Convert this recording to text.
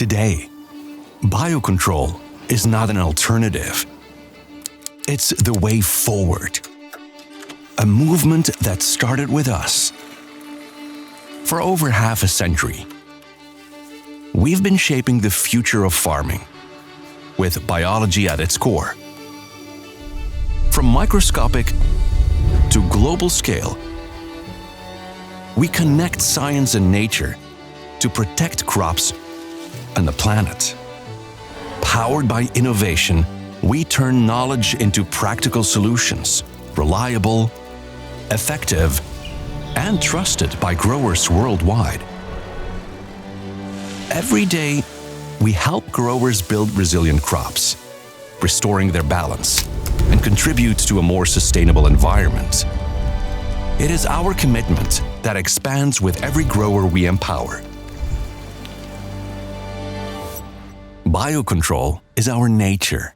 Today, Biocontrol is not an alternative. It's the way forward. A movement that started with us. For over half a century, we've been shaping the future of farming, with biology at its core. From microscopic to global scale, we connect science and nature to protect crops and the planet. Powered by innovation, we turn knowledge into practical solutions, reliable, effective, and trusted by growers worldwide. Every day, we help growers build resilient crops, restoring their balance, and contribute to a more sustainable environment. It is our commitment that expands with every grower we empower. Biocontrol is our nature.